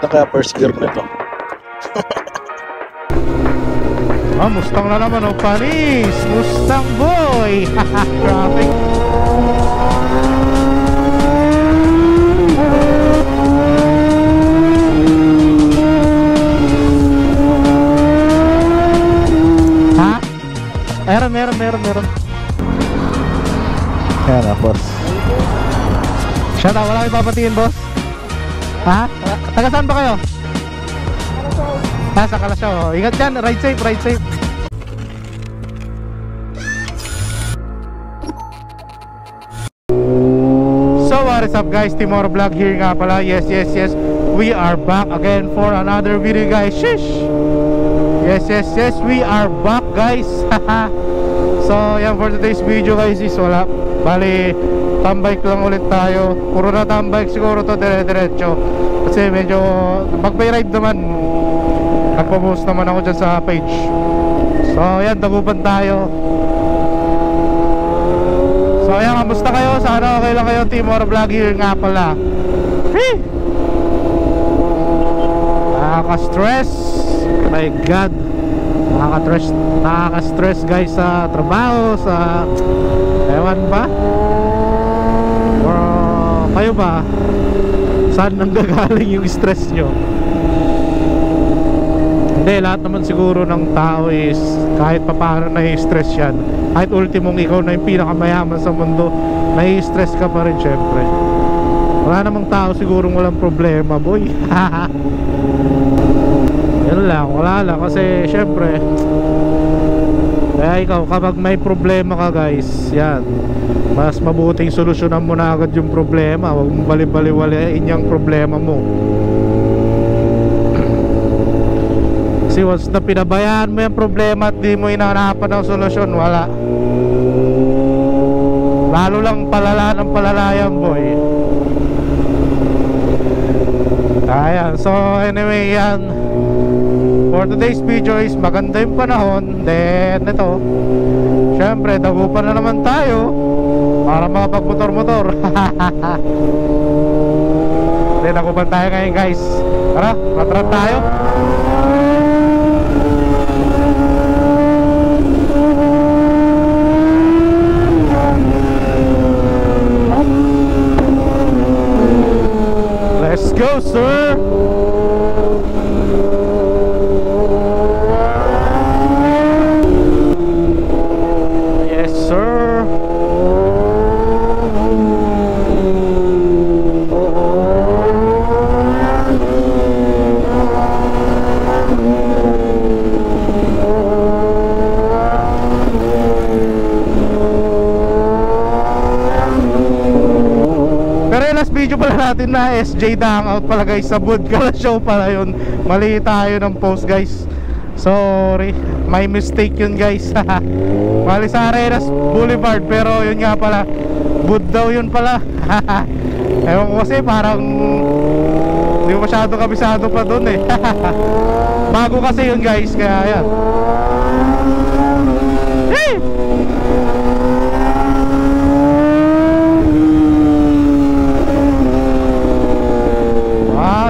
na kaya first gear nito. Mustang na naman, oh, panis! Mustang boy! Traffic! Ha? Meron. Ayan na, boss. Shout out, wala kayo papatiin, boss? Ha? Taga saan ba kayo? Sa Kalasyaw. Ingat dyan, ride safe. So what is up guys, Timor Vlog here nga pala. Yes, we are back again for another video guys. Shish! Yes, we are back guys. So yan, for today's video guys is wala, bali tambike lang ulit tayo. Puro na tambike siguro to, dire-diretso. Kasi medyo mag-by ride naman, nagpo-post naman ako dyan sa page. So yan, dagupan tayo. So ayan, kamusta kayo? Sana okay lang kayo, Timor Vlog here nga pala. Nakaka-stress, my god. Nakaka-stress guys sa trabaho, sa ewan ba? Or kayo ba? Saan nanggagaling yung stress nyo? Hindi, lahat naman siguro ng tao is kahit papaano nai-stress yan. Kahit ultimong ikaw na yung pinakamayaman sa mundo, nai-stress ka pa rin syempre. Wala namang tao sigurong walang problema, boy. Yan lang, wala lang. Kasi syempre, kaya ikaw kapag may problema ka guys, yan, mas mabuting solusyonan mo na agad yung problema. Huwag mo bali-baliwalain yung problema mo. Kasi once na pinabayaan mo yung problema at di mo inahanapan ng solusyon, wala. Lalo lang palala ng palalayan, boy. Ayan, so anyway yan, for today's video is maganda yung panahon. Then ito, syempre dagupan na naman tayo para makapag-motor-motor. Then dagupan tayo ngayon guys. Tara, matrap tayo. Let's go, sir! Yes, sir! Video pala natin na SJ Hangout pala guys, sa Bud Kalasyaw pala yun. Mali tayo ng post guys, sorry, my mistake yun guys. Mali sa Arenas Boulevard, pero yun nga pala, Bud daw yun pala. Ewan ko kasi parang hindi ko masyado kabisado pa dun eh. Bago kasi yun guys, kaya yan. Hey!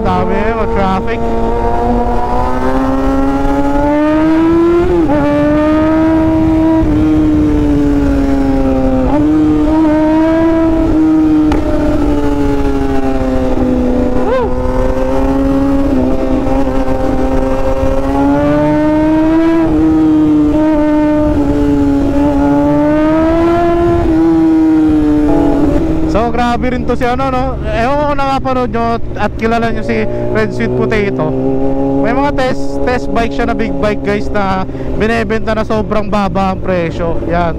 Dami mo traffic. Grabe rin to si ano, no? Ewan ko nakapanood nyo at kilala nyo si Red Sweet Potato. May mga test bike siya na big bike guys, na binebenta na sobrang baba ang presyo. Yan,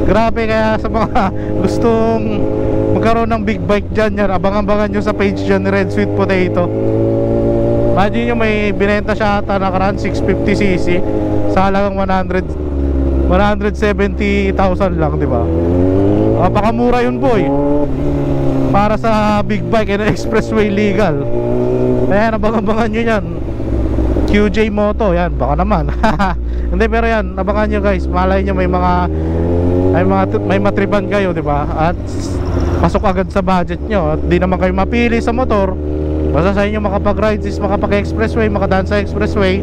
grabe. Kaya sa mga gustong magkaroon ng big bike dyan, yan, abang-abangan nyo sa page dyan ni Red Sweet Potato. Imagine nyo, may binenta siya ata na karaan 650cc sa halagang 170,000 lang, di ba? Baka mura yun, boy, para sa big bike and expressway legal. Kaya nabang-abangan nyo yan. QJ Moto, yan, baka naman. Hindi, pero yan, abangan nyo guys. Malay nyo may matriban kayo, di ba? At pasok agad sa budget nyo. At di naman kayo mapili sa motor, Basta sa inyo makapag-ride is makapag-expressway, makadaan sa expressway,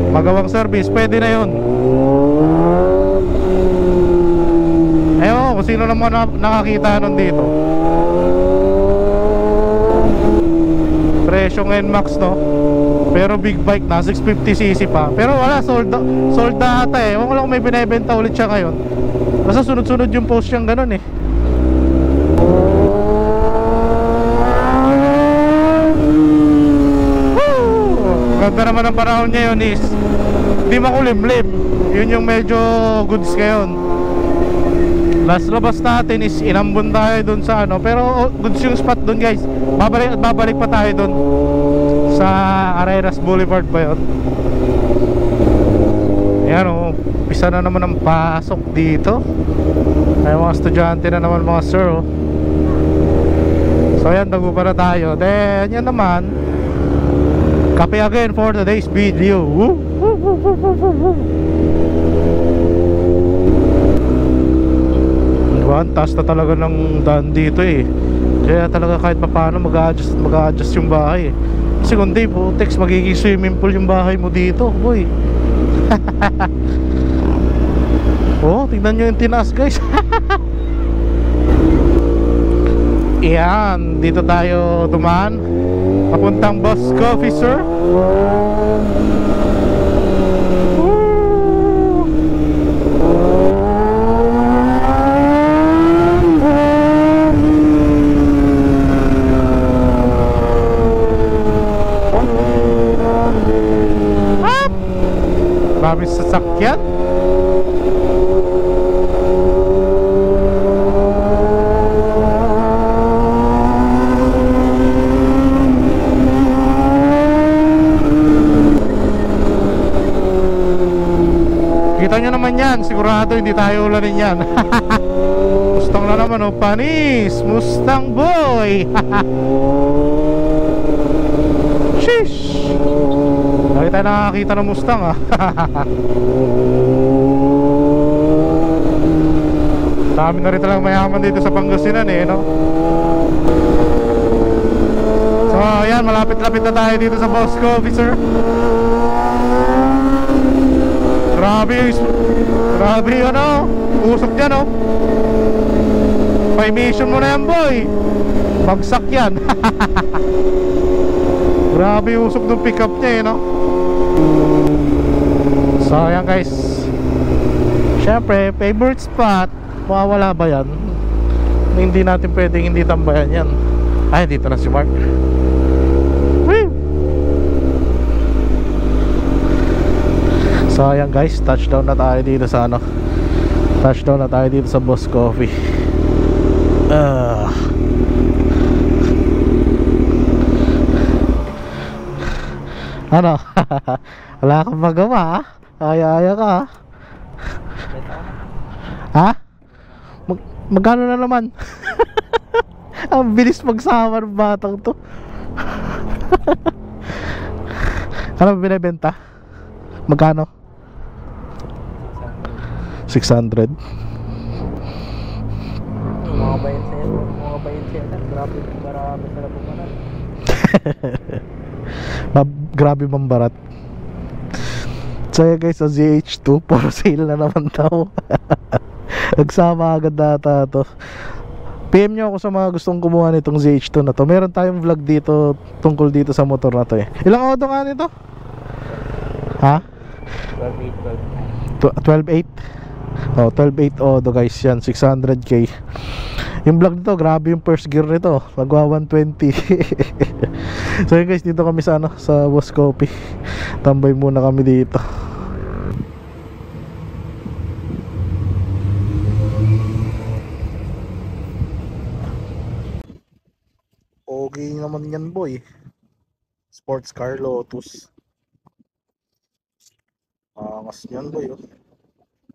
magawang service, pwede na yun. Ewan kung sino naman nakakita nun dito. Presyong NMAX, no? Pero big bike na, 650cc pa. Pero wala, sold na ata eh. Ewan ko lang kung may binibenta ulit siya ngayon. Basta sunod-sunod yung post siyang ganun eh. Ganda naman ang panahon ngayon is di makulimlim. Yun yung medyo goods ngayon. Last labas natin is inambon tayo dun sa ano, pero goods yung spot dun guys. Babalik pa tayo dun sa Arenas Boulevard ba yun. Ayan o, pisa na naman ang pasok dito. Ay mga estudyante na naman mga sir oh. So ayan, tago pa na tayo. Then yan naman, copy again for today's video. Ang taas na talaga ng daan dito eh. Kaya talaga kahit pa paano mag-a-adjust yung bahay eh. Kasi kundi po, text magiging swimming pool yung bahay mo dito, boy. Oh, tignan nyo yung tinaas guys. Yan, dito tayo dumaan papuntang Boss Coffee, sir. Maraming sasakyan. Kita nyo naman yan, sigurado hindi tayo ulanin yan. Mustang na naman oh, panis, Mustang boy. Sheesh. Lagi tayo nakakita ng Mustang ah. Dami na rin talagang mayaman dito sa Pangasinan eh, no? So ayan, malapit-lapit na tayo dito sa Boss Coffee, sir. Grabe yun oh. Usok dyan oh. Pa-emission mo na yan boy. Bagsak yan. Grabe usok ng pickup niya eh, no? So ayan guys, syempre favorite spot. Mawawala ba yan? Hindi natin pwedeng hindi tambayan yan. Ay, dito na si Mark. Woo! So ayan guys, touchdown na tayo dito sa ano, touchdown na tayo dito sa Boss Coffee. Ano? Wala kang magawa ah. Aya-aya ka ah. Ha? Magkano na naman? Ang bilis magsama ng batang to. Ano binibenta? Magkano? 600. Mga bayan sa'yo. Grabe, marami sila pumanan. Grabe mambarat. So yeah guys, sa ZH2 for sale na naman daw. Nagsama agad data to. PM nyo ako sa mga gustong kumuha nitong ZH2 na to. Meron tayong vlog dito tungkol dito sa motor na to eh. Ilang auto nga nito? Ha? 12.8. Oh, 12.8 auto guys yan, 600k. Yung vlog nito, grabe yung first gear nito. Nagwa 120. So yun guys, dito kami sa ano, sa Boss Coffee. Tambay muna kami dito. Okay naman yan boy. Sports car Lotus. Mas yan boy oh.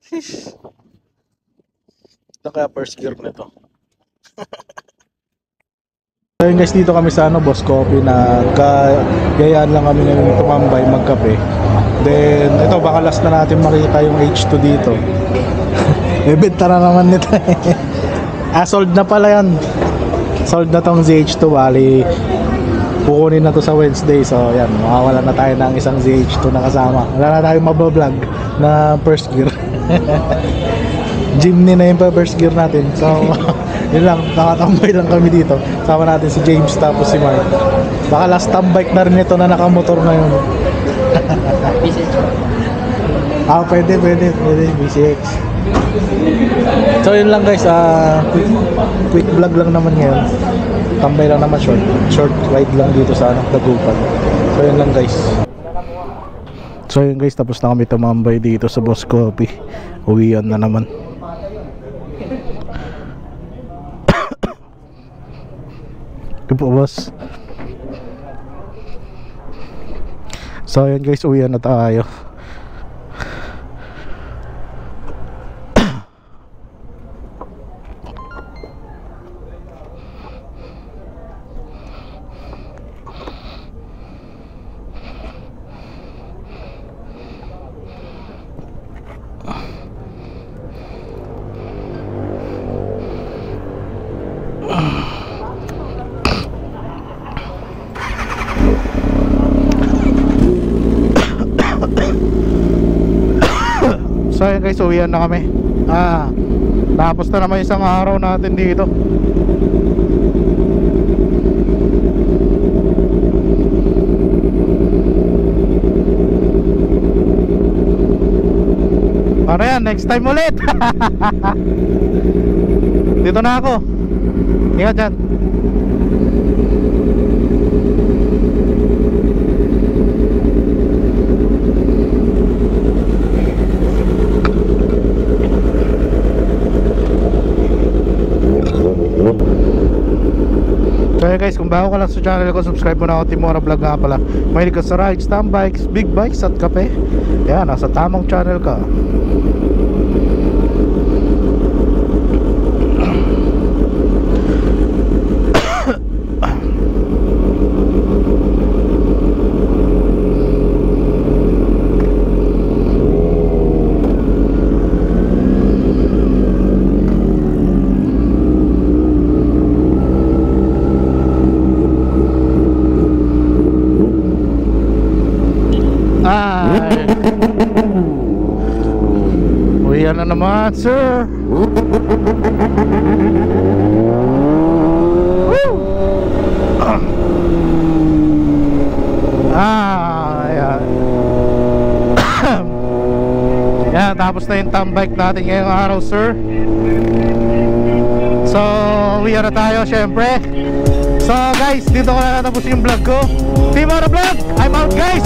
Sheesh. Ito kaya first gear nito. So yun guys, dito kami sa ano, Boss Coffee na gayaan lang kami ngayon tumambay magkape. Then ito baka last na natin makita yung H2 dito. Bebenta na naman nito eh. Sold na pala yan. Sold na tong ZH2 bali kukunin na to sa Wednesday. So yan, mawawala na tayo ng isang ZH2 na kasama. Wala na tayong mabablog na first gear. Jimny na yung first gear natin. So yun lang, nakatambay lang kami dito. Sama natin si James tapos si Mark. Baka last time bike na rin ito na nakamotor ngayon. Pwede BCX. So yun lang guys, quick vlog lang naman ngayon. Tambay lang naman, short ride lang dito sa Dagupan. So yun lang guys. So yun guys, tapos na kami tumambay dito sa Boss Coffee. Uwian na naman. Ito po boss. So yun guys, uwian na tayo. So yun guys, uwian na kami. Tapos na naman isang araw natin dito. Ano yan, next time ulit. Dito na ako. Ingat dyan. So guys, kung bago ka lang sa channel ko, subscribe mo na ako, Timora Vlog nga pala. Mahilig ka sa rides, tam bikes, big bikes at kape. Yan, nasa tamang channel ka. Uwian na naman, sir. Ayan. Yan, tapos na yung tambike natin ngayong araw, sir. So, uwian na tayo, syempre. So guys, dito ko na natapos yung vlog ko. Timora Vlog, I'm out guys.